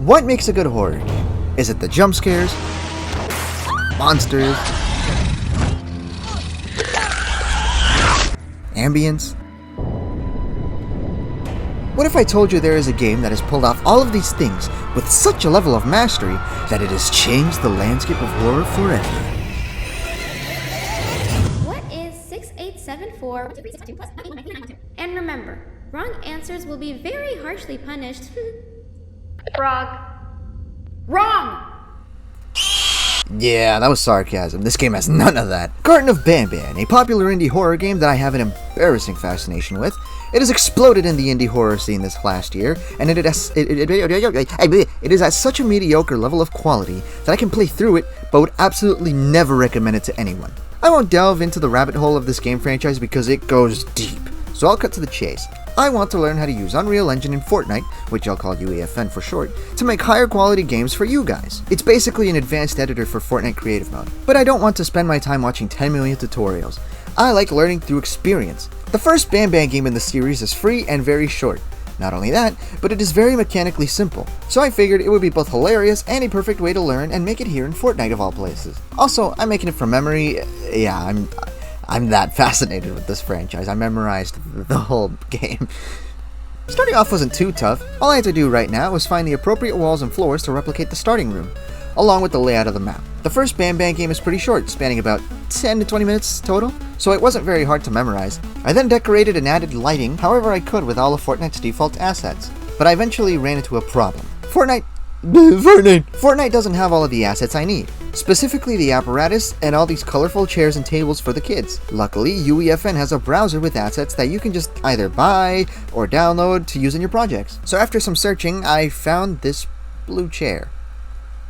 What makes a good horror game? Is it the jump scares? Monsters? Ambience? What if I told you there is a game that has pulled off all of these things with such a level of mastery that it has changed the landscape of horror forever? What is 6874? And remember, wrong answers will be very harshly punished. Frog. Wrong! Yeah, that was sarcasm. This game has none of that. Garten of Banban, a popular indie horror game that I have an embarrassing fascination with. It has exploded in the indie horror scene this last year, and it is at such a mediocre level of quality that I can play through it, but would absolutely never recommend it to anyone. I won't delve into the rabbit hole of this game franchise because it goes deep, so I'll cut to the chase. I want to learn how to use Unreal Engine in Fortnite, which I'll call UEFN for short, to make higher quality games for you guys. It's basically an advanced editor for Fortnite creative mode, but I don't want to spend my time watching 10 million tutorials. I like learning through experience. The first Banban game in the series is free and very short. Not only that, but it is very mechanically simple, so I figured it would be both hilarious and a perfect way to learn and make it here in Fortnite of all places. Also, I'm making it from memory. Yeah, I'm that fascinated with this franchise. I memorized the whole game. Starting off wasn't too tough. All I had to do right now was find the appropriate walls and floors to replicate the starting room, along with the layout of the map. The first Banban game is pretty short, spanning about 10 to 20 minutes total, so it wasn't very hard to memorize. I then decorated and added lighting however I could with all of Fortnite's default assets, but I eventually ran into a problem. Fortnite doesn't have all of the assets I need, specifically the apparatus and all these colorful chairs and tables for the kids. Luckily, UEFN has a browser with assets that you can just either buy or download to use in your projects. So after some searching, I found this blue chair.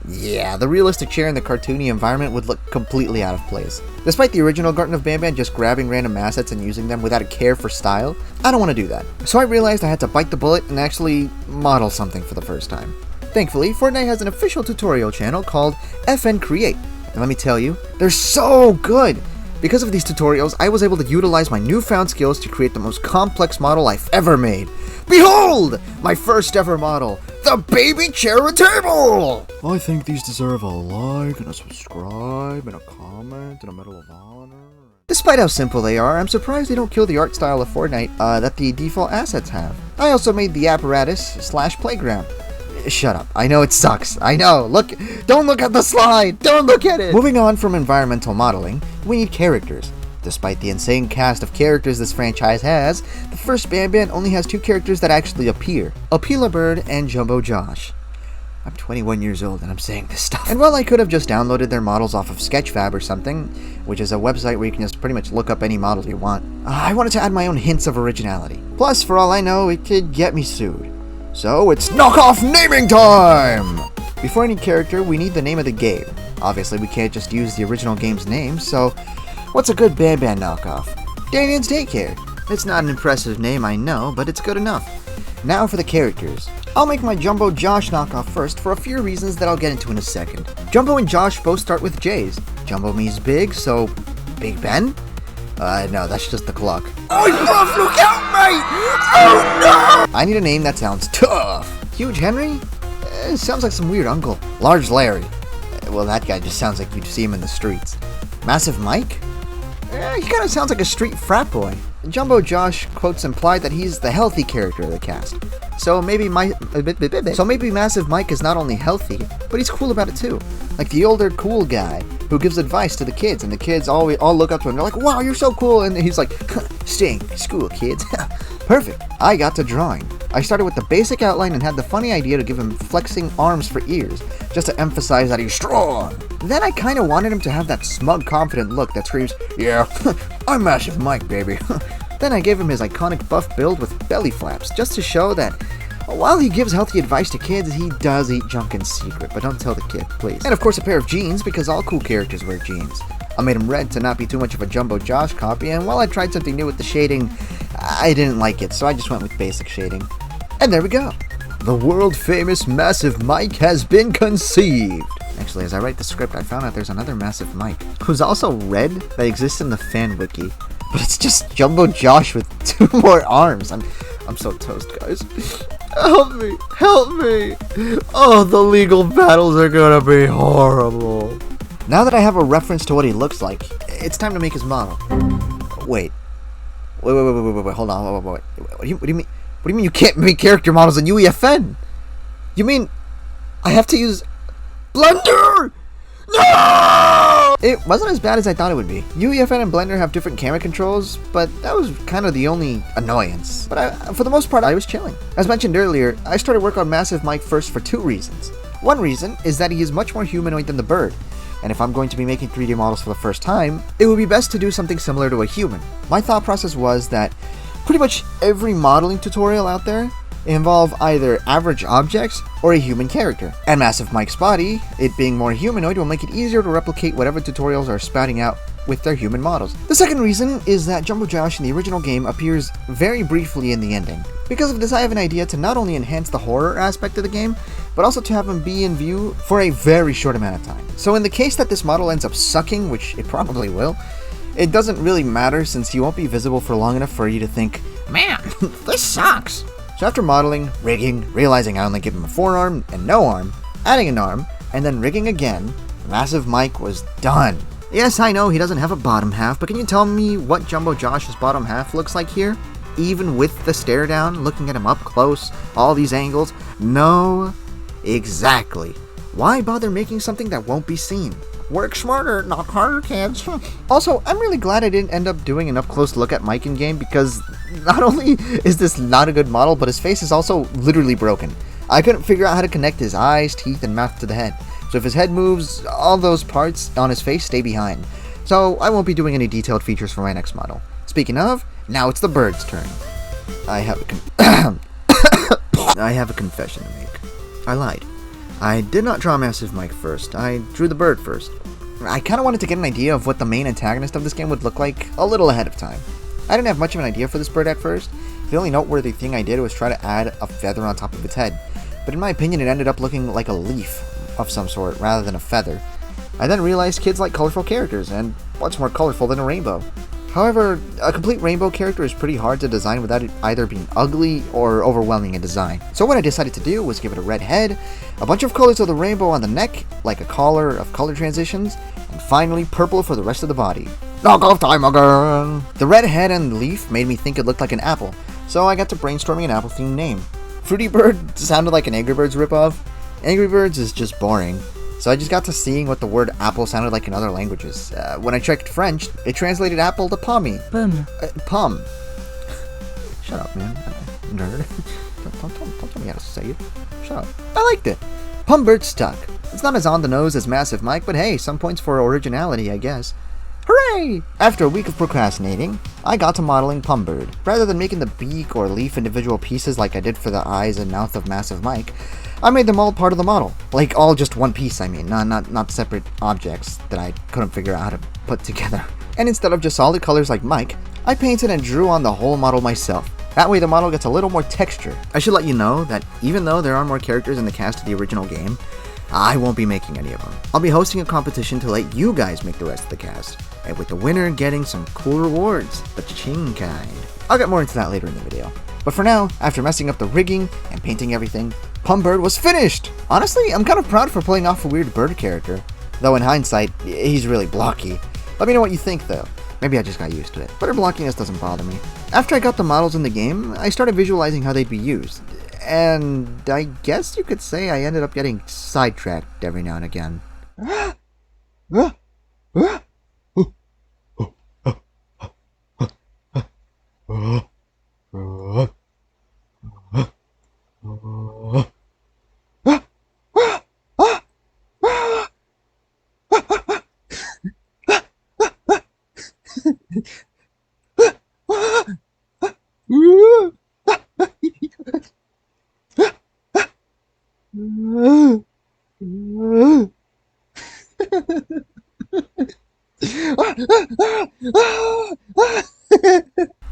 Yeah, the realistic chair in the cartoony environment would look completely out of place. Despite the original Garten of Banban just grabbing random assets and using them without a care for style, I don't want to do that. So I realized I had to bite the bullet and actually model something for the first time. Thankfully, Fortnite has an official tutorial channel called FN Create, and let me tell you, they're so good! Because of these tutorials, I was able to utilize my newfound skills to create the most complex model I've ever made. Behold! My first ever model, the baby chair table! I think these deserve a like and a subscribe and a comment and a Medal of Honor. Despite how simple they are, I'm surprised they don't kill the art style of Fortnite that the default assets have. I also made the apparatus/playground. Shut up. I know it sucks. I know. Look. Don't look at the slide. Don't look at it. Moving on from environmental modeling, we need characters. Despite the insane cast of characters this franchise has, the first Banban only has 2 characters that actually appear. Pum Bird and Jumbo Josh. I'm 21 years old and I'm saying this stuff. And while I could have just downloaded their models off of Sketchfab or something, which is a website where you can just pretty much look up any model you want, I wanted to add my own hints of originality. Plus, for all I know, it could get me sued. So it's knockoff naming time! Before any character, we need the name of the game. Obviously, we can't just use the original game's name, so what's a good Banban knockoff? Damien's Daycare. It's not an impressive name, I know, but it's good enough. Now for the characters. I'll make my Jumbo Josh knockoff first for a few reasons that I'll get into in a second. Jumbo and Josh both start with J's. Jumbo means big, so Big Ben? No, that's just the clock. Oh, rough, look out, mate! Oh, no! I need a name that sounds tough. Huge Henry? Sounds like some weird uncle. Large Larry? Well, that guy just sounds like you'd see him in the streets. Massive Mike? He kind of sounds like a street frat boy. Jumbo Josh quotes imply that he's the healthy character of the cast. So maybe Massive Mike is not only healthy, but he's cool about it too. Like the older cool guy who gives advice to the kids, and the kids all look up to him. They're like, wow, you're so cool. And he's like, stay in school, kids. Perfect. I got to drawing. I started with the basic outline and had the funny idea to give him flexing arms for ears, just to emphasize that he's strong. Then I kind of wanted him to have that smug, confident look that screams, yeah, I'm Massive Mike, baby. Then I gave him his iconic buff build with belly flaps, just to show that while he gives healthy advice to kids, he does eat junk in secret, but don't tell the kid, please. And of course a pair of jeans, because all cool characters wear jeans. I made him red to not be too much of a Jumbo Josh copy, and while I tried something new with the shading, I didn't like it, so I just went with basic shading. And there we go. The world-famous Massive Mike has been conceived. Actually, as I write the script, I found out there's another Massive Mike, who's also red, that exists in the fan wiki. But it's just Jumbo Josh with 2 more arms. I'm so toast, guys. Help me! Help me! Oh, the legal battles are gonna be horrible. Now that I have a reference to what he looks like, it's time to make his model. Wait, hold on, wait. What do you mean? What do you mean you can't make character models in UEFN? You mean I have to use Blender? No! It wasn't as bad as I thought it would be. UEFN and Blender have different camera controls, but that was kind of the only annoyance. But for the most part, I was chilling. As mentioned earlier, I started work on Massive Mike first for 2 reasons. One reason is that he is much more humanoid than the bird, and if I'm going to be making 3D models for the first time, it would be best to do something similar to a human. My thought process was that pretty much every modeling tutorial out there involve either average objects or a human character. And Massive Mike's body, it being more humanoid, will make it easier to replicate whatever tutorials are spouting out with their human models. The second reason is that Jumbo Josh in the original game appears very briefly in the ending. Because of this, I have an idea to not only enhance the horror aspect of the game, but also to have him be in view for a very short amount of time. So in the case that this model ends up sucking, which it probably will, it doesn't really matter since he won't be visible for long enough for you to think, man, this sucks. So after modeling, rigging, realizing I only give him a forearm and no arm, adding an arm, and then rigging again, Massive Mike was done. Yes, I know he doesn't have a bottom half, but can you tell me what Jumbo Josh's bottom half looks like here? Even with the stare down, looking at him up close, all these angles? No, exactly. Why bother making something that won't be seen? Work smarter, not harder, kids. Also, I'm really glad I didn't end up doing an up-close look at Mike in-game because not only is this not a good model, but his face is also literally broken. I couldn't figure out how to connect his eyes, teeth, and mouth to the head. So if his head moves, all those parts on his face stay behind. So I won't be doing any detailed features for my next model. Speaking of, now it's the bird's turn. I have a confession to make. I lied. I did not draw Massive Mike first, I drew the bird first. I kinda wanted to get an idea of what the main antagonist of this game would look like a little ahead of time. I didn't have much of an idea for this bird at first. The only noteworthy thing I did was try to add a feather on top of its head, but in my opinion it ended up looking like a leaf of some sort rather than a feather. I then realized kids like colorful characters, and what's more colorful than a rainbow? However, a complete rainbow character is pretty hard to design without it either being ugly or overwhelming in design. So what I decided to do was give it a red head, a bunch of colors of the rainbow on the neck, like a collar of color transitions, and finally purple for the rest of the body. Knock off time again! The red head and leaf made me think it looked like an apple, so I got to brainstorming an apple-themed name. Fruity Bird sounded like an Angry Birds ripoff. Angry Birds is just boring. So I just got to seeing what the word apple sounded like in other languages. When I checked French, it translated apple to pommy. Pum. Pum. Shut up, man. Nerd. Don't tell me how to say it. Shut up. I liked it. Pum Bird stuck. It's not as on the nose as Massive Mike, but hey, some points for originality, I guess. Hooray! After a week of procrastinating, I got to modeling Pum Bird. Rather than making the beak or leaf individual pieces like I did for the eyes and mouth of Massive Mike, I made them all part of the model. Like, all just one piece, I mean, not separate objects that I couldn't figure out how to put together. And instead of just solid colors like Mike, I painted and drew on the whole model myself. That way the model gets a little more texture. I should let you know that even though there are more characters in the cast of the original game, I won't be making any of them. I'll be hosting a competition to let you guys make the rest of the cast, and with the winner getting some cool rewards, the ching kind. I'll get more into that later in the video. But for now, after messing up the rigging and painting everything, Pum Bird was finished! Honestly, I'm kind of proud for pulling off a weird bird character. Though in hindsight, he's really blocky. Let me know what you think though. Maybe I just got used to it. But her blockiness doesn't bother me. After I got the models in the game, I started visualizing how they'd be used. And I guess you could say I ended up getting sidetracked every now and again.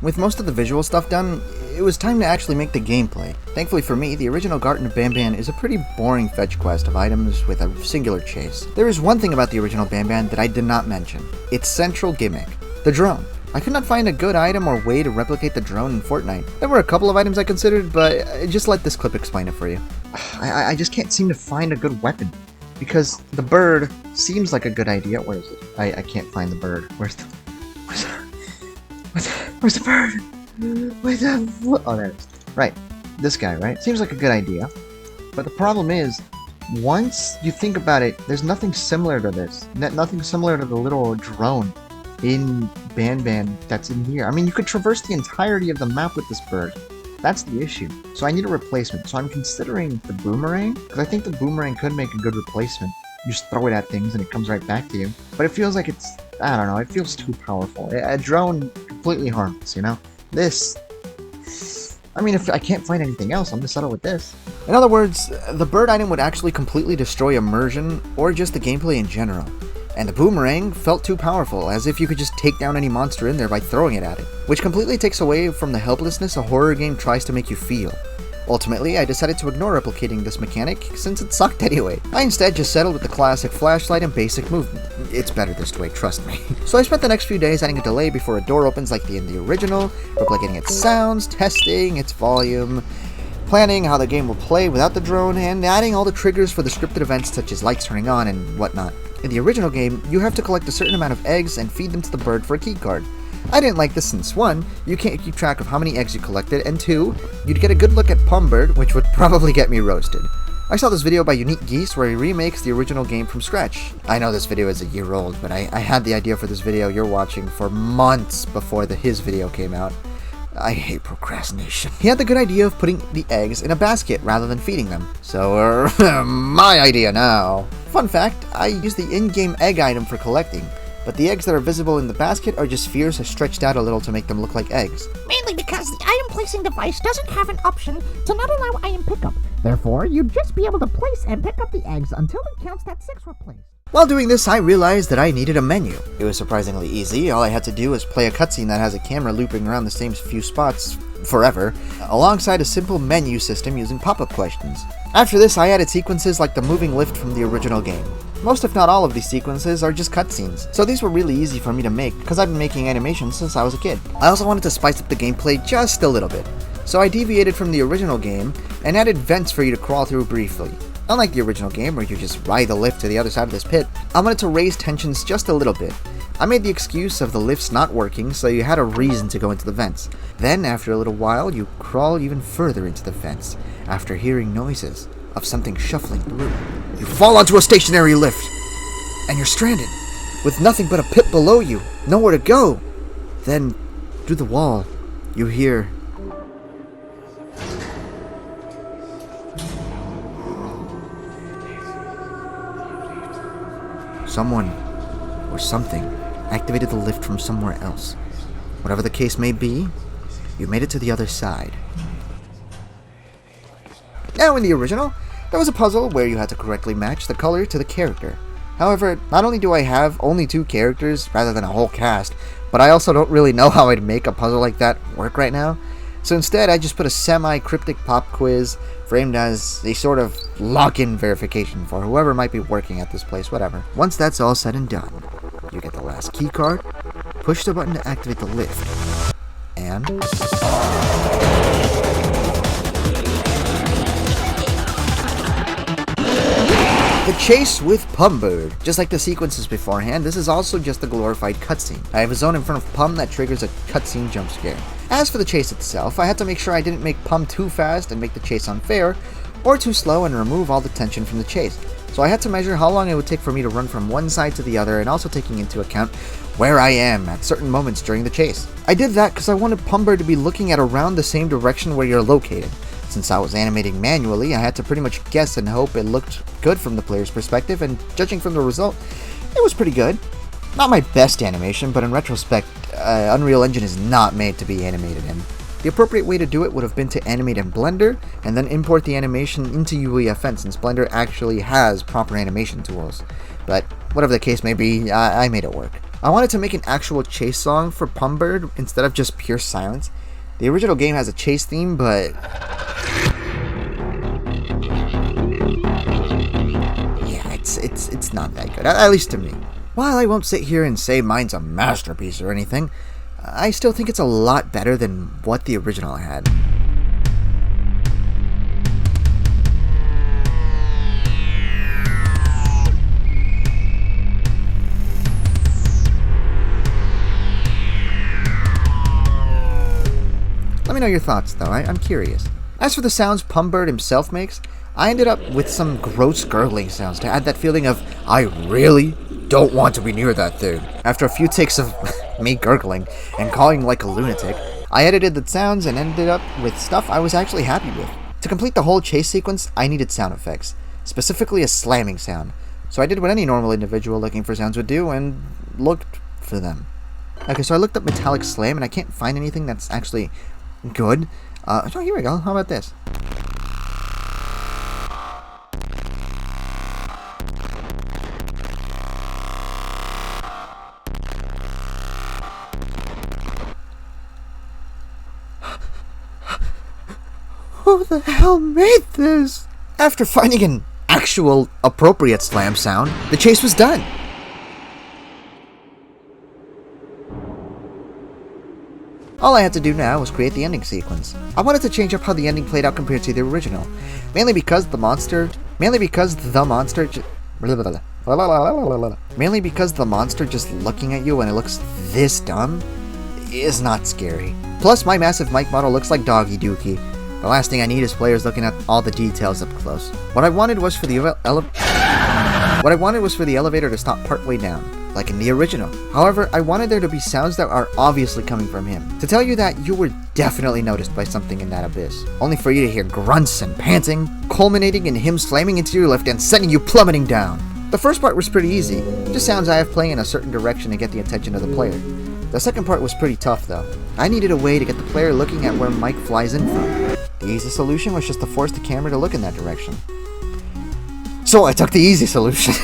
With most of the visual stuff done, it was time to actually make the gameplay. Thankfully for me, the original Garten of Banban is a pretty boring fetch quest of items with a singular chase. There is one thing about the original Banban that I did not mention. Its central gimmick, the drone. I could not find a good item or way to replicate the drone in Fortnite. There were a couple of items I considered, but just let this clip explain it for you. I just can't seem to find a good weapon. Because the bird seems like a good idea. Where is it? I can't find the bird. Where's the bird? Oh, there it is. Right. This guy, right? Seems like a good idea. But the problem is, once you think about it, there's nothing similar to this. Nothing similar to the little drone in Banban that's in here. I mean, you could traverse the entirety of the map with this bird. That's the issue. So I need a replacement. So I'm considering the boomerang, because I think the boomerang could make a good replacement. You just throw it at things and it comes right back to you. But it feels like it's, I don't know, it feels too powerful. A drone, completely harmless, you know? This, I mean, if I can't find anything else, I'm gonna settle with this. In other words, the bird item would actually completely destroy immersion, or just the gameplay in general. And the boomerang felt too powerful, as if you could just take down any monster in there by throwing it at it, which completely takes away from the helplessness a horror game tries to make you feel. Ultimately, I decided to ignore replicating this mechanic, since it sucked anyway. I instead just settled with the classic flashlight and basic movement. It's better this way, trust me. So I spent the next few days adding a delay before a door opens like in the original, replicating its sounds, testing its volume, planning how the game will play without the drone, and adding all the triggers for the scripted events such as lights turning on and whatnot. In the original game, you have to collect a certain amount of eggs and feed them to the bird for a key card. I didn't like this since 1, you can't keep track of how many eggs you collected, and 2, you'd get a good look at Pum Bird, which would probably get me roasted. I saw this video by Unique Geese where he remakes the original game from scratch. I know this video is a year old, but I had the idea for this video you're watching for months before his video came out. I hate procrastination. He had the good idea of putting the eggs in a basket rather than feeding them. So, my idea now. Fun fact, I use the in-game egg item for collecting, but the eggs that are visible in the basket are just spheres stretched out a little to make them look like eggs. Mainly because the item placing device doesn't have an option to not allow item pickup. Therefore, you'd just be able to place and pick up the eggs until it counts that 6 were placed. While doing this, I realized that I needed a menu. It was surprisingly easy. All I had to do was play a cutscene that has a camera looping around the same few spots forever, alongside a simple menu system using pop-up questions. After this, I added sequences like the moving lift from the original game. Most if not all of these sequences are just cutscenes, so these were really easy for me to make because I've been making animations since I was a kid. I also wanted to spice up the gameplay just a little bit, so I deviated from the original game and added vents for you to crawl through briefly. Unlike the original game where you just ride the lift to the other side of this pit, I wanted to raise tensions just a little bit. I made the excuse of the lifts not working, so you had a reason to go into the vents. Then, after a little while, you crawl even further into the vents, after hearing noises of something shuffling through. You fall onto a stationary lift, and you're stranded, with nothing but a pit below you, nowhere to go. Then, through the wall, you hear... someone, or something, activated the lift from somewhere else. Whatever the case may be, you made it to the other side. Now, in the original, there was a puzzle where you had to correctly match the color to the character. However, not only do I have only 2 characters rather than a whole cast, but I also don't really know how I'd make a puzzle like that work right now. So instead, I just put a semi-cryptic pop quiz framed as a sort of login verification for whoever might be working at this place, whatever. Once that's all said and done, you get the last key card, push the button to activate the lift, and... the chase with Pum Bird. Just like the sequences beforehand, this is also just a glorified cutscene. I have a zone in front of Pum that triggers a cutscene jump scare. As for the chase itself, I had to make sure I didn't make Pum too fast and make the chase unfair, or too slow and remove all the tension from the chase. So I had to measure how long it would take for me to run from one side to the other, and also taking into account where I am at certain moments during the chase. I did that because I wanted Pum Bird to be looking at around the same direction where you're located. Since I was animating manually, I had to pretty much guess and hope it looked good from the player's perspective, and judging from the result, it was pretty good. Not my best animation, but in retrospect, Unreal Engine is not made to be animated in. The appropriate way to do it would have been to animate in Blender, and then import the animation into UEFN, since Blender actually has proper animation tools. But whatever the case may be, I made it work. I wanted to make an actual chase song for Pum Bird instead of just pure silence. The original game has a chase theme, but... yeah, it's not that good, at least to me. While I won't sit here and say mine's a masterpiece or anything, I still think it's a lot better than what the original had. Let me know your thoughts, though. I'm curious. As for the sounds Pum Bird himself makes, I ended up with some gross gurgling sounds to add that feeling of, I really don't want to be near that thing. After a few takes of me gurgling and calling like a lunatic, I edited the sounds and ended up with stuff I was actually happy with. To complete the whole chase sequence, I needed sound effects, specifically a slamming sound. So I did what any normal individual looking for sounds would do and looked for them. Okay, so I looked up metallic slam and I can't find anything that's actually good. So here we go. How about this? Who the hell made this? After finding an actual appropriate slam sound, the chase was done. All I had to do now was create the ending sequence. I wanted to change up how the ending played out compared to the original, mainly because the monster just looking at you when it looks this dumb is not scary. Plus, my massive mic model looks like Doggy Dookie. The last thing I need is players looking at all the details up close. What I wanted was for the elevator to stop partway down, like in the original. However, I wanted there to be sounds that are obviously coming from him, to tell you that you were definitely noticed by something in that abyss, only for you to hear grunts and panting, culminating in him slamming into your lift and sending you plummeting down. The first part was pretty easy, just sounds I have playing in a certain direction to get the attention of the player. The second part was pretty tough though. I needed a way to get the player looking at where Mike flies in from. The easy solution was just to force the camera to look in that direction. So I took the easy solution.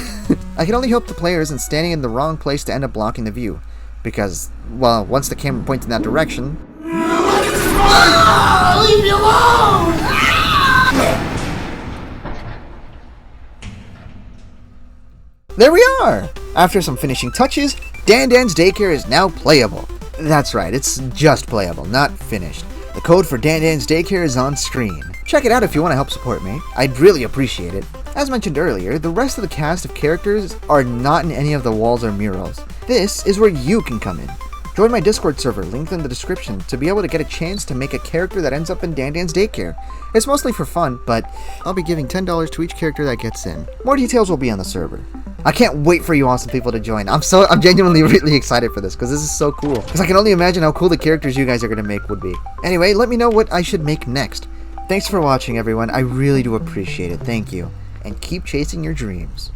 I could only hope the player isn't standing in the wrong place to end up blocking the view. Because, well, once the camera points in that direction... Leave me alone! There we are! After some finishing touches, Dan Dan's Daycare is now playable. That's right, it's just playable, not finished. The code for Dan Dan's Daycare is on screen. Check it out if you want to help support me. I'd really appreciate it. As mentioned earlier, the rest of the cast of characters are not in any of the walls or murals. This is where you can come in. Join my Discord server, linked in the description, to be able to get a chance to make a character that ends up in Dan Dan's Daycare. It's mostly for fun, but I'll be giving $10 to each character that gets in. More details will be on the server. I can't wait for you awesome people to join. I'm genuinely really excited for this, because this is so cool. Because I can only imagine how cool the characters you guys are going to make would be. Anyway, let me know what I should make next. Thanks for watching, everyone. I really do appreciate it. Thank you. And keep chasing your dreams.